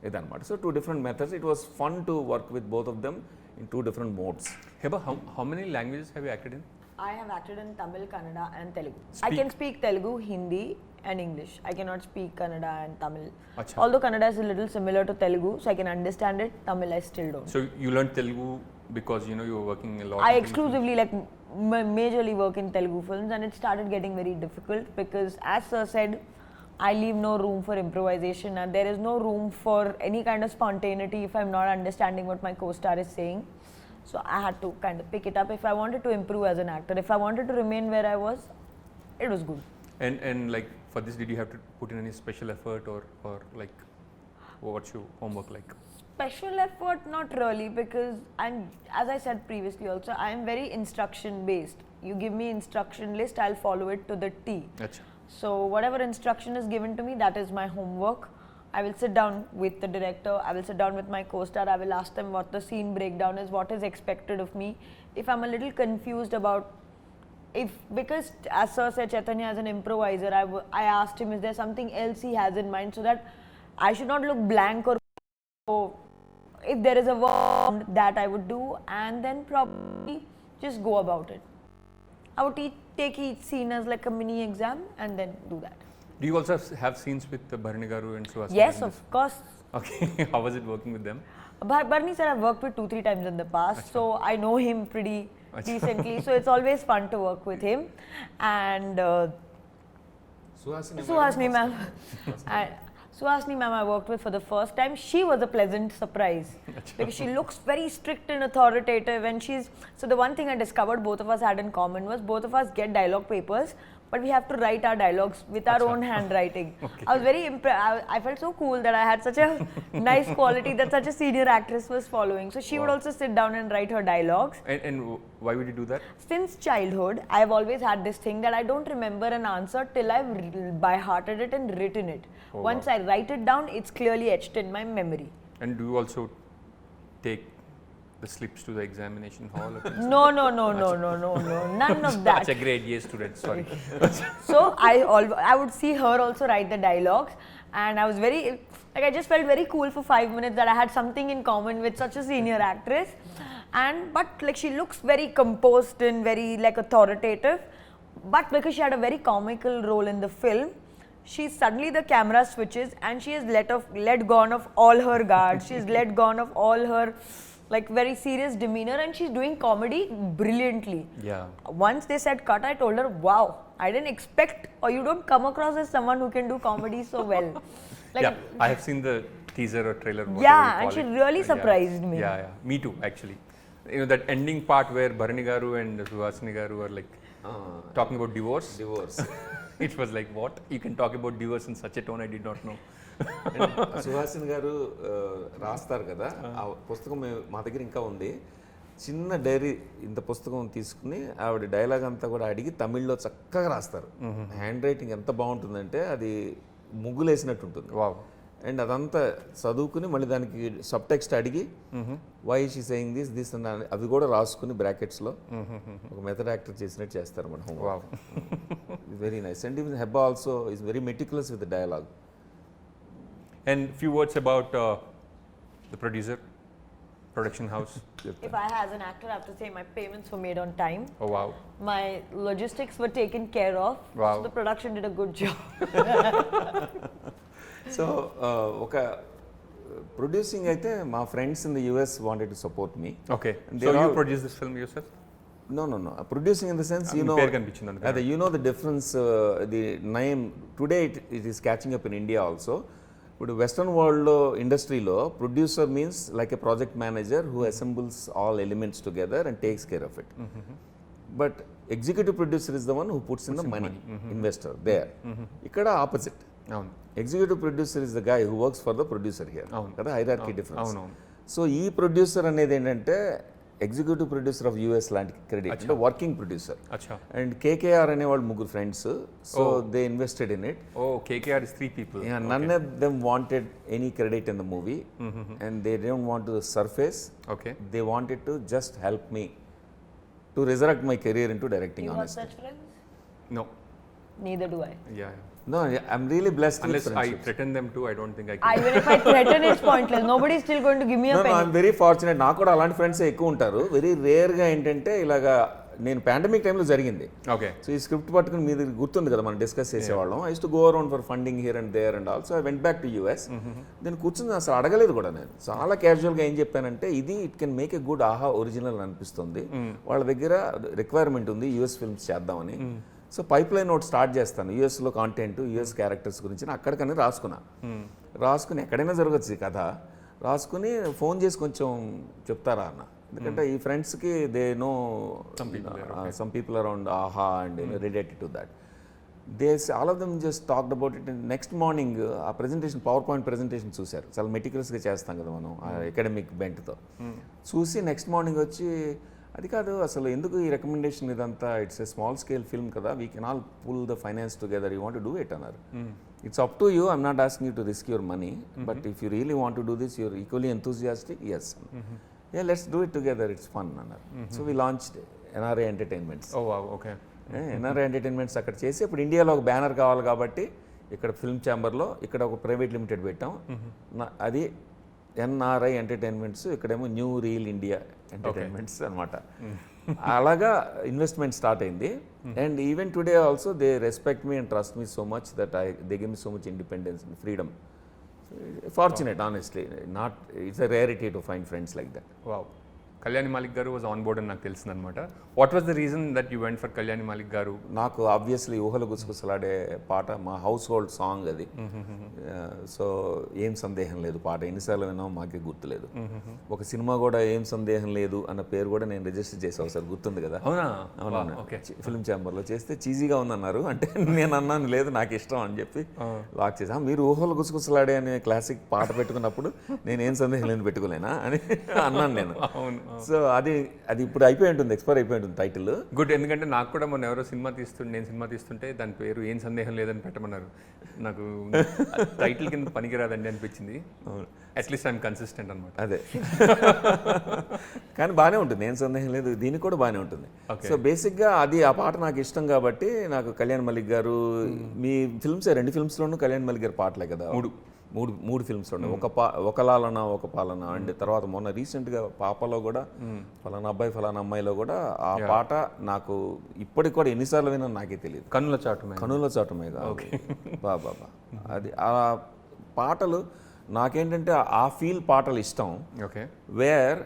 Idanamata. So 2 different methods. It was fun to work with both of them in 2 different modes. Heba, how many languages have you acted in? I have acted in Tamil, Kannada and Telugu. I Speak. can speak Telugu, Hindi and English. I cannot speak Kannada and Tamil. Acha. Although Kannada is a little similar to Telugu, so I can understand it. Tamil I still don't. So you learned Telugu because you know you were working a lot. I in Telugu exclusively majorly work in Telugu films, and it started getting very difficult because, as sir said, I leave no room for improvisation and there is no room for any kind of spontaneity if I'm not understanding what my co-star is saying. So I had to kind of pick it up if I wanted to improve as an actor. If I wanted to remain where I was, it was good. And like for this, did you have to put in any special effort or like what's your homework like? Special effort, not really, because as I said previously also, I'm very instruction based. You give me instruction list, I'll follow it to the T. Acha. So whatever instruction is given to me, that is my homework. I will sit down with the director, I will sit down with my co-star, I will ask them what the scene breakdown is, what is expected of me. If I'm a little confused about, because as Sir said, Chaitanya as an improviser, I asked him, is there something else he has in mind, so that I should not look blank or if there is a word that I would do, and then probably just go about it. I would take each scene as like a mini exam and then do that. Do you also have scenes with Bharani Garu and Suhasini? Yes, in of this? course. Okay, how was it working with them? Barney sir, I've worked with 2-3 times in the past, so I know him pretty decently. So it's always fun to work with him. And Suhasini ma'am, Suhasini ma'am I worked with for the first time. She was a pleasant surprise because she looks very strict and authoritative, and so the one thing I discovered both of us had in common was both of us get dialogue papers, but we have to write our dialogues with our own handwriting. Okay. I was very impressed. I felt so cool that I had such a nice quality that such a senior actress was following. So she would also sit down and write her dialogues. And why would you do that? Since childhood, I have always had this thing that I don't remember an answer till I've by-hearted it and written it. Oh, Once wow. I write it down, it's clearly etched in my memory. And do you also take the slips to the examination hall? No, none of that. That's a grade A student, sorry. So I would see her also write the dialogues, and I was I just felt very cool for 5 minutes that I had something in common with such a senior actress. But like she looks very composed and very like authoritative, but because she had a very comical role in the film, suddenly the camera switches and she has let gone of all her guards. She's let gone of all her like very serious demeanor, and she's doing comedy brilliantly. Yeah. Once they said cut, I told her, wow, I didn't expect, or you don't come across as someone who can do comedy so well. Like, yeah, I have seen the teaser or trailer. Yeah, and she really surprised me. Yeah, me too, actually. You know, that ending part where Bharani Garu and Suhasini Garu are like talking about divorce. It was like, what? You can talk about divorce in such a tone, I did not know. Suhasini గారు రాస్తారు కదా, ఆ పుస్తకం మా దగ్గర ఇంకా ఉంది. చిన్న డైరీ ఇంత పుస్తకం తీసుకుని ఆవిడ డైలాగ్ అంతా కూడా అడిగి తమిళ్లో చక్కగా రాస్తారు. హ్యాండ్ రైటింగ్ ఎంత బాగుంటుందంటే అది ముగ్గులేసినట్టు ఉంటుంది. వావ్. అండ్ అదంతా చదువుకుని మళ్ళీ దానికి సబ్ టెక్స్ట్ అడిగి వై షీ సేయింగ్ దిస్ అని అవి కూడా రాసుకుని బ్రాకెట్స్లో ఒక మెథడ్ యాక్టర్ చేసినట్టు చేస్తారు మన home. Wow. Very nice. And even Hebbah also is very meticulous with dialogue. And few words about the producer, production house. if I as an actor have to say, my payments were made on time. Oh wow. My logistics were taken care of. Wow. So the production did a good job. So ఒక producing అయితే మా friends in the US wanted to support me. Okay. They So you all- produced this film yourself? No. Producing in the sense, you know, పేరు కనిపించింది అందుకని. you know the difference, the name, today it is catching up in India also. ఇప్పుడు western వరల్డ్లో ఇండస్ట్రీలో producer means like a project manager who assembles all elements together and takes care of it. But executive producer is the one who puts in the money, investor there. ఇక్కడ opposite. అవును. Executive producer is the guy who works for the producer here కదా, hierarchy difference. అవునవును. So ఈ producer అనేది ఏంటంటే executive producer of US లాంటి credit, అంటే working producer. Acha. And KKR అనేవాళ్ళు ముగ్గురు friends, so they invested in it. Oh, KKR is 3 people. None of them wanted any credit in the movie, and they didn't want to surface. Okay. They wanted to just help me to resurrect my career into directing. You got Honestly, such friends? No. Neither do I. Yeah. no, I'm really blessed Unless with I friendships. threaten them too, I don't think I can. Even if I threaten, it's pointless. Nobody is still going to give me a No, penny. I'm very fortunate. నాకు కూడా అలాంటి friends ఎక్కువ ఉంటారు. Very రేర్గా ఏంటంటే ఇలాగా నేను pandemic టైంలో జరిగింది. Okay. సో ఈ స్క్రిప్ట్ పట్టుకుని మీద గుర్తుంది కదా మనం డిస్కస్ చేసేవాళ్ళం. I use to go around for funding here and there and also I went back to US. నేను కూర్చుని అసలు అడగలేదు కూడా, నేను చాలా క్యాజువల్గా ఏం చెప్పానంటే ఇది it can make a good ఆహా ఒరిజినల్ అనిపిస్తుంది, వాళ్ళ దగ్గర రిక్వైర్మెంట్ ఉంది యూఎస్ ఫిల్మ్స్ చేద్దామని. సో పైప్ లైన్ ఒకటి స్టార్ట్ చేస్తాను, యూఎస్లో కాంటెంట్, యూఎస్ క్యారెక్టర్స్ గురించి అక్కడికనే రాసుకుని ఎక్కడైనా జరగచ్చు ఈ కథ, రాసుకుని ఫోన్ చేసి కొంచెం చెప్తారా అన్న, ఎందుకంటే ఈ ఫ్రెండ్స్కి they know some people around Aha and related to that. All of them just talked about it. Next morning ఆ ప్రెజెంటేషన్, పవర్ పాయింట్ ప్రెజెంటేషన్ చూశారు. చాలా మెటిక్యులస్గా చేస్తాం కదా మనం ఆ అకాడమిక్ బెంట్తో. చూసి నెక్స్ట్ మార్నింగ్ వచ్చి, అది కాదు అసలు ఎందుకు ఈ రికమెండేషన్ ఇదంతా, it's a small scale film కదా, we can all pull the finance together, you want to do it అన్నారు. It's up to you, I'm not asking you to risk your money, but if you really want to do this, you're equally enthusiastic, yes, yeah let's do it together, it's fun అన్నారు. So we launched NRI entertainments. Oh wow, okay. NRI entertainments అక్కడ చేసి, ఇప్పుడు ఇండియాలో ఒక banner కావాలి కాబట్టి ఇక్కడ film ఛాంబర్లో ఇక్కడ ఒక ప్రైవేట్ లిమిటెడ్ పెట్టాం. అది ఎన్ఆర్ఐ ఎంటర్టైన్మెంట్స్, ఇక్కడేమో న్యూ రీల్ ఇండియా ఎంటర్టైన్మెంట్స్ అనమాట. అలాగా ఇన్వెస్ట్మెంట్ స్టార్ట్ అయింది. And even today also they respect me and trust me so much that they give me so much independence and freedom. Fortunate honestly, not it's a rarity to find friends like that. Wow. Kalyani Malik గారు was on board అని నాకు తెలిసింది అనమాట. What was the reason that you went for Kalyani Malik గారు? నాకు obviously ఊహలు గుసగుసలాడే పాట, మా హౌస్ హోల్డ్ సాంగ్ అది. సో ఏం సందేహం లేదు పాట ఎన్నిసార్లు విన్నామో మాకే గుర్తులేదు. ఒక సినిమా కూడా ఏం సందేహం లేదు అన్న పేరు కూడా నేను రిజిస్టర్ చేసాను ఒకసారి, గుర్తుంది కదా? అవునా? అవునవును, ఫిల్మ్ ఛాంబర్లో చేస్తే చీజీగా ఉందన్నారు. అంటే నేను అన్నాను లేదు నాకు ఇష్టం అని చెప్పి లాక్ చేసా. మీరు ఊహలు గుసగుసలాడే అనే క్లాసిక్ పాట పెట్టుకున్నప్పుడు నేను ఏం సందేహం లేని పెట్టుకోలేనా అని అన్నాను నేను. అవును. సో అది ఇప్పుడు అయిపోయి ఉంటుంది, ఎక్స్పైర్ అయిపోయి ఉంటుంది టైటిల్. గుడ్. ఎందుకంటే నాకు కూడా మొన్న ఎవరో నేను సినిమా తీస్తుంటే దాని పేరు ఏం సందేహం లేదని పెట్టమన్నారు. నాకు టైటిల్ కింద పనికిరాదండి అనిపించింది. అట్లీస్ట్ ఐఎమ్ కన్సిస్టెంట్ అనమాట. అదే కానీ బాగానే ఉంటుంది, ఏం సందేహం లేదు, దీనికి కూడా బాగానే ఉంటుంది. సో బేసిక్గా అది ఆ పాట నాకు ఇష్టం కాబట్టి నాకు కళ్యాణ్ మలిక్ గారు, మీ ఫిల్మ్స్ 2 ఫిల్మ్స్లోనూ కళ్యాణ్ మలిక్ గారు పాటలే కదా, మూడు ఫిల్మ్స్ ఉన్నాయి. ఒక లాలన ఒక పాలన అండ్ తర్వాత మొన్న రీసెంట్గా పాపలో కూడా ఫలానా అబ్బాయి ఫలానా అమ్మాయిలో కూడా ఆ పాట నాకు ఇప్పటికి కూడా ఎన్నిసార్లు విన్నా నాకే తెలియదు. కన్నుల చాటుమే బాబా అది ఆ పాటలు నాకేంటంటే ఆ ఫీల్ పాటలు ఇష్టం. Okay. Where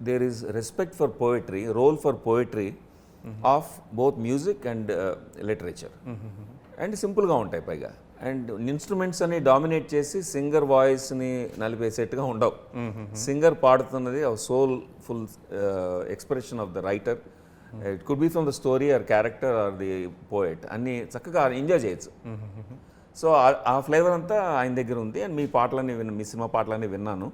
there is respect for poetry, role for poetry of both music and literature. And సింపుల్గా ఉంటాయి పైగా. అండ్ ఇన్స్ట్రుమెంట్స్ అని డామినేట్ చేసి సింగర్ వాయిస్ని నలిపేసేట్టుగా ఉండవు. సింగర్ పాడుతున్నది soulful expression of the writer. It could be from the story or character or the poet, అన్ని చక్కగా ఎంజాయ్ చేయొచ్చు. సో ఆ ఫ్లేవర్ అంతా ఆయన దగ్గర ఉంది. అండ్ మీ సినిమా పాటలన్నీ విన్నాను.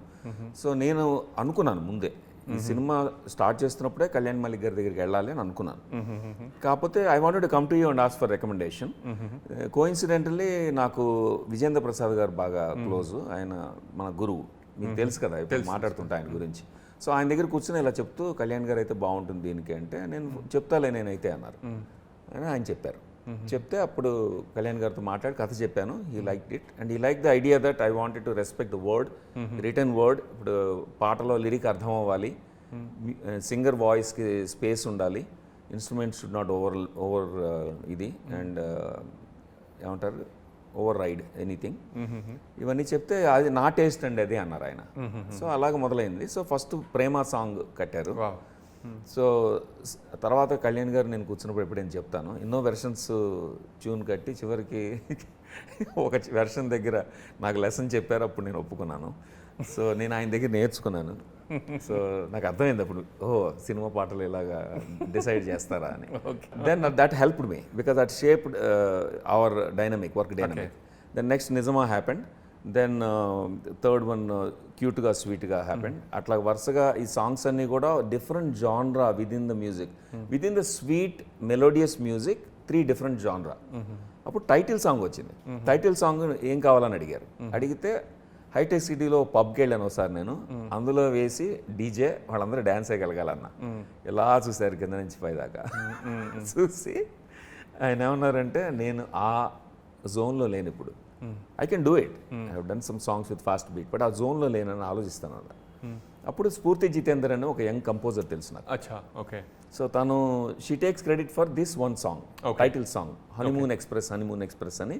సో నేను అనుకున్నాను ముందే ఈ సినిమా స్టార్ట్ చేస్తున్నప్పుడే కళ్యాణ్ మలిక్ గారి దగ్గరికి వెళ్ళాలి అని అనుకున్నాను. కాకపోతే I wanted to come to you and ask for recommendation. Coincidentally నాకు విజేంద్ర ప్రసాద్ గారు బాగా క్లోజ్, ఆయన మన గురువు, మీకు తెలుసు కదా, ఇప్పుడు మాట్లాడుతుంటా ఆయన గురించి. సో ఆయన దగ్గర కూర్చొని ఇలా చెప్తూ కళ్యాణ్ గారు అయితే బాగుంటుంది దీనికి అంటే, నేను చెప్తాలే నేనైతే అన్నారు అని ఆయన చెప్పారు. చెప్తే అప్పుడు కళ్యాణ్ గారితో మాట్లాడి కథ చెప్పాను. He liked it and he like the idea that I wanted to respect the word, return word. ఇప్పుడు పాటలో లిరిక్ అర్థం అవ్వాలి, సింగర్ వాయిస్కి స్పేస్ ఉండాలి, ఇన్స్ట్రుమెంట్స్ షుడ్ నాట్ ఓవర్ ఇది అండ్ ఏమంటారు ఓవర్ రైడ్ ఎనీథింగ్. ఇవన్నీ చెప్తే అది నా టేస్ట్ అండి అది అన్నారు ఆయన. సో అలాగ మొదలైంది. సో ఫస్ట్ ప్రేమ సాంగ్ కట్టారు. సో తర్వాత కళ్యాణ్ గారు నేను కూర్చున్నప్పుడు ఎప్పుడైనా చెప్తాను, ఎన్నో వెర్షన్స్ ట్యూన్ కట్టి చివరికి ఒక వెర్షన్ దగ్గర నాకు లెసన్ చెప్పారు, అప్పుడు నేను ఒప్పుకున్నాను. సో నేను ఆయన దగ్గర నేర్చుకున్నాను. సో నాకు అర్థమైంది అప్పుడు, సినిమా పాటలు ఇలాగా డిసైడ్ చేస్తారా అని. Then that helped me because that shaped our work dynamic. Then next Nijama happened. Then third one క్యూట్గా స్వీట్గా హ్యాపెండ్. అట్లా వరుసగా ఈ సాంగ్స్ అన్నీ కూడా different genre within the music, within the sweet melodious music, 3 different genre. అప్పుడు టైటిల్ సాంగ్ వచ్చింది. Title song ఏం కావాలని అడిగారు. అడిగితే హైటెక్ సిటీలో పబ్కి వెళ్ళాను ఒకసారి నేను, అందులో వేసి డీజే వాళ్ళందరూ డ్యాన్స్ వేయగలగాలన్న. ఇలా చూశారు కింద నుంచి పైదాకా. చూసి ఆయన ఏమన్నారంటే, నేను ఆ జోన్లో లేను ఇప్పుడు, I can do it, I have done some songs with fast beat, but ఆ జోన్లో లేనని ఆలోచిస్తాను అలా. అప్పుడు స్ఫూర్తి జితేందర్ అని ఒక యంగ్ కంపోజర్ తెలుసు నాకు. అచ్చా, ఓకే. సో తను she takes credit for this one song, title song honeymoon express అని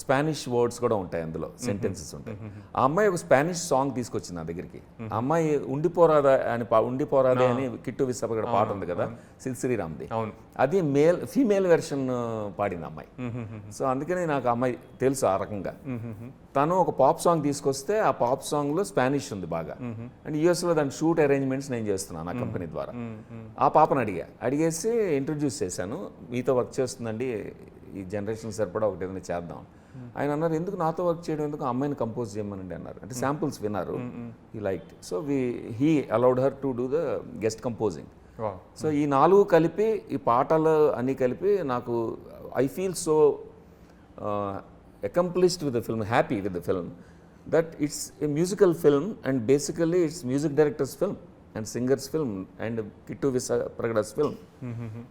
స్పానిష్ వర్డ్స్ కూడా ఉంటాయి అందులో, సెంటెన్సెస్ ఉంటాయి. ఆ అమ్మాయి ఒక స్పానిష్ సాంగ్ తీసుకొచ్చింది నా దగ్గరికి. ఆ అమ్మాయి ఉండిపోరాదే అని కిట్టు విశాఖ పాట ఉంది కదా సిల్ శ్రీరామ్ది, అది ఫీమేల్ వెర్షన్ పాడింది అమ్మాయి. సో అందుకని నాకు ఆ అమ్మాయి తెలుసు ఆ రకంగా. తను ఒక పాప్ సాంగ్ తీసుకొస్తే ఆ పాప్ సాంగ్ లో స్పానిష్ ఉంది బాగా, అండ్ యుఎస్ లో దాని షూట్ అరేంజ్మెంట్స్ నేను చేస్తున్నాను నా కంపెనీ ద్వారా. ఆ పాపను అడిగేసి ఇంట్రడ్యూస్ చేశాను, మీతో వర్క్ చేస్తుందండి, ఈ జనరేషన్ సరిపడా ఒకటి ఏదైనా చేద్దాం. ఆయన అన్నారు, ఎందుకు నాతో వర్క్ చేయడం, ఎందుకు అమ్మాయిని కంపోజ్ చేయమనండి అన్నారు. అంటే శాంపుల్స్ విన్నారు, he liked. So he allowed her to do the guest composing. So ఈ 4 కలిపి, ఈ పాటలు అన్నీ కలిపి నాకు I feel so accomplished with the film, happy with the film, that it's a musical film and basically it's music director's film and singer's film and Kittu Visapragada's film.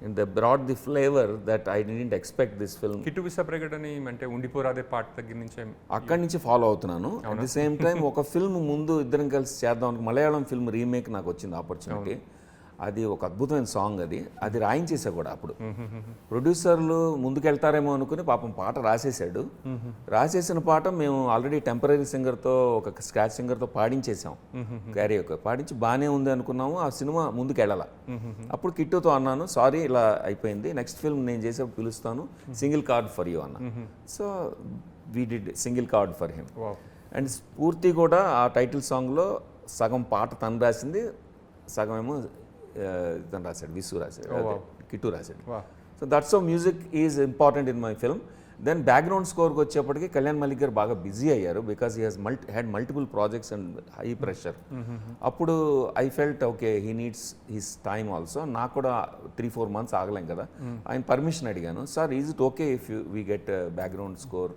And they brought the flavor that I didn't expect this film. Kittu విశాఖని అంటే ఉండిపోరాదే పాట దగ్గర నుంచి అక్కడి నుంచి follow అవుతున్నాను. At the same time ఒక ఫిల్మ్ ముందు ఇద్దరం కలిసి చేద్దాం, మలయాళం ఫిల్మ్ రీమేక్ నాకు వచ్చింది ఆపర్చునిటీ. అది ఒక అద్భుతమైన సాంగ్, అది రాయించేసా కూడా. అప్పుడు ప్రొడ్యూసర్లు ముందుకెళ్తారేమో అనుకుని పాపం పాట రాసేసాడు. రాసేసిన పాట మేము ఆల్రెడీ టెంపరీ సింగర్తో, ఒక స్క్రాచ్ సింగర్తో పాడించేసాం, క్యారియోకే పాడించి బాగానే ఉంది అనుకున్నాము. ఆ సినిమా ముందుకెళ్ళాల. అప్పుడు కిట్టుతో అన్నాను, సారీ ఇలా అయిపోయింది, నెక్స్ట్ ఫిల్మ్ నేను చేసేప్పుడు పిలుస్తాను, సింగిల్ కార్డ్ ఫర్ యూ అన్న. So we did single card for him. And స్ఫూర్తి కూడా ఆ టైటిల్ సాంగ్లో సగం పాట తను రాసింది, సగం ఏమో తను రాశాడు, విసు రాశాడు, కిట్టు రాశాడు. So that's how music is important in my film. Then background స్కోర్కి వచ్చేప్పటికి కళ్యాణ్ మలిక్ గారు బాగా బిజీ అయ్యారు, because he had multiple projects and high pressure. అప్పుడు I felt okay, he needs his time also. నాకు కూడా 3-4 months ఆగలేం కదా. ఆయన పర్మిషన్ అడిగాను, sir is it okay if we get background score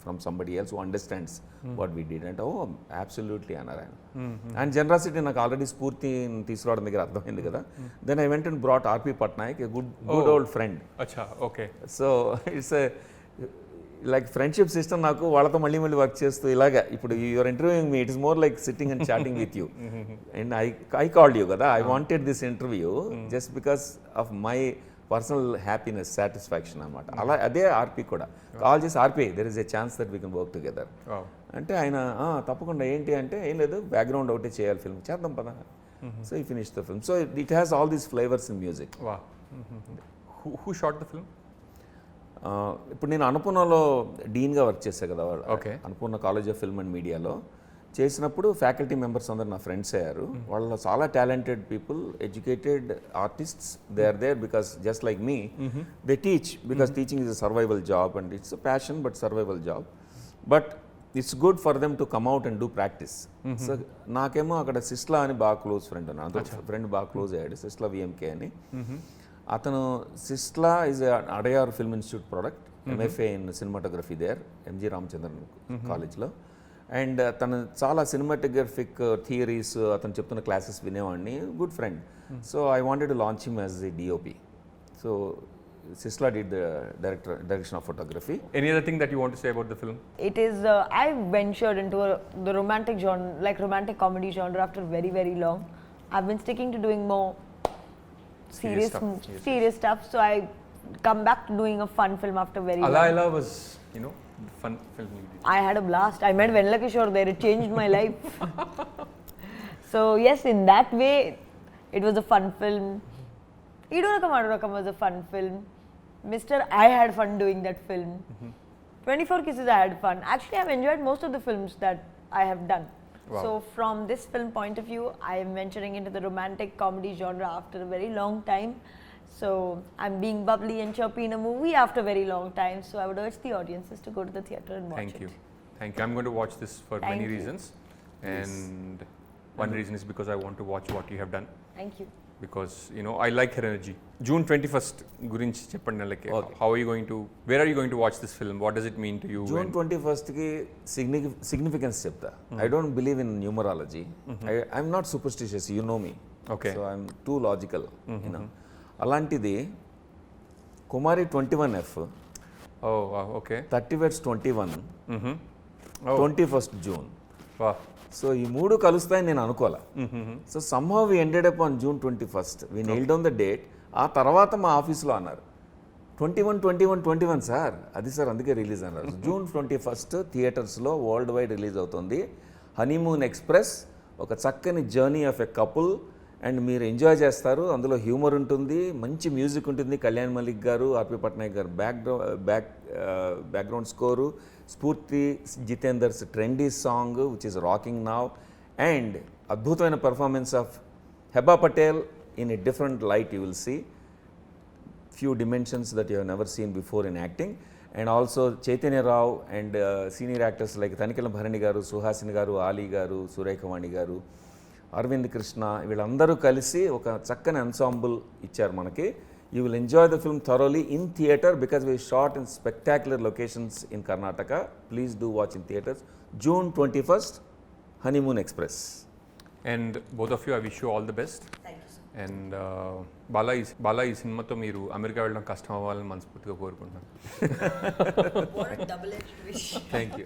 from somebody else who understands what we did. And oh, absolutely అన్నారు ఆయన. And generosity నాకు already స్ఫూర్తి తీసుకురావడం దగ్గర అర్థమైంది కదా. Then I went and brought RP Patnaik, a good old friend. So it's like friendship system నాకు. వాళ్ళతో మళ్ళీ వర్క్ చేస్తూ ఇలాగా ఇప్పుడు your interviewing me, it is more like sitting and chatting with you. And I called you కదా, I wanted this interview just because of my personal happiness, satisfaction అనమాట. అలా అదే ఆర్పి కూడా కాల్ చేసి, RP there is a chance that we can work together అంటే ఆయన తప్పకుండా, ఏంటి అంటే ఏం లేదు, బ్యాక్గ్రౌండ్ ఒకటే చేయాలి, ఫిల్మ్ చేద్దాం పదా. సో ఈ finish the film. So it has all these flavours in music. Who shot the film? ఇప్పుడు నేను అనుపూర్ణలో డీన్గా వర్క్ చేశాను కదా, Annapurna college of film and మీడియాలో చేసినప్పుడు ఫ్యాకల్టీ మెంబర్స్ అందరు నా ఫ్రెండ్స్ అయ్యారు. వాళ్ళు చాలా talented people, educated artists. They are there because just like me, they teach because teaching is a survival job and it's a passion but survival job. But it's good for them to come out and do practice. So నాకేమో అక్కడ సిస్లా అని బాగా close friend ఉన్నాను, friend బాగా close అయ్యాడు, సిస్లా విఎంకే అని. అతను Sisla is Adyar film institute product, MFA in cinematography there, MG Ramachandran కాలేజ్లో. అండ్ తను చాలా సినిమాటోగ్రఫిక్ థియరీస్ అతను చెప్తున్న క్లాసెస్ వినేవాడిని, good friend. So I wanted to launch him as the DOP. So Sisla did the direction of photography. Any other thing that you want to say about the film? It is, I ventured into the romantic genre, like romantic comedy genre after very long. I've been sticking to doing more serious stuff. So I come back to doing a fun film after very long. Ala was, fun film you did. I had a blast. I met Venla Kishore there. It changed my life. So yes, in that way, it was a fun film. Idu Rakam was a fun film. Mr. I had fun doing that film. 24 Kisses I had fun. Actually, I've enjoyed most of the films that I have done. Wow. So from this film point of view, I am venturing into the romantic comedy genre after a very long time. So I'm being bubbly and chirpy in a movie after a very long time. So I would urge the audiences to go to the theatre and watch Thank it. you. Thank you. I'm going to watch this for Thank many you. reasons. And one reason is because I want to watch what you have done. Thank you. Because I like her energy. June 21st గురించి చెప్పండి, like how are you going to, where are you going to watch this film? What does it mean to you? June 21st కి significance చెప్తా. I don't believe in numerology. I'm not superstitious, you know me. Okay. So I'm too logical, అలాంటిది కుమారి 21F. Oh wow, okay. 30 Words 21. 21st June. వా so ఈ మూడు కలుస్తాయని నేను అనుకోలే. So somehow we ended up on June 21st. We nail down the date. ఆ తర్వాత మా ఆఫీస్లో అన్నారు 21 సార్, అది సార్ అందుకే రిలీజ్ అన్నారు. June 21st థియేటర్స్లో వరల్డ్ వైడ్ రిలీజ్ అవుతుంది హనీమూన్ ఎక్స్ప్రెస్. ఒక చక్కని journey of a couple and మీరు ఎంజాయ్ చేస్తారు. అందులో హ్యూమర్ ఉంటుంది, మంచి మ్యూజిక్ ఉంటుంది. కళ్యాణ్ మలిక్ గారు, ఆర్పి పట్నాయక్ గారు background score, Spoorthi Jithender's trendy song which is rocking now, and అద్భుతమైన performance of Heba Patel in a different light. You will see few dimensions that you have never seen before in acting, and also Chaitanya Rao and senior actors like Thanikalam Bharani garu, Suhasini garu, Ali garu, Surekha Vani garu, Arvind Krishna, వీళ్ళందరూ కలిసి ఒక చక్కని ensemble ఇచ్చారు మనకి. You will enjoy the film thoroughly in theatre because we shot in spectacular locations in Karnataka. Please do watch in theatres. June 21st, Honeymoon Express. And both of you I wish you all the best. And Bala ఈ సినిమాతో మీరు America వెళ్ళడం కష్టం అవ్వాలని మనస్ఫూర్తిగా కోరుకుంటున్నాను. What a double-edged wish. Thank you.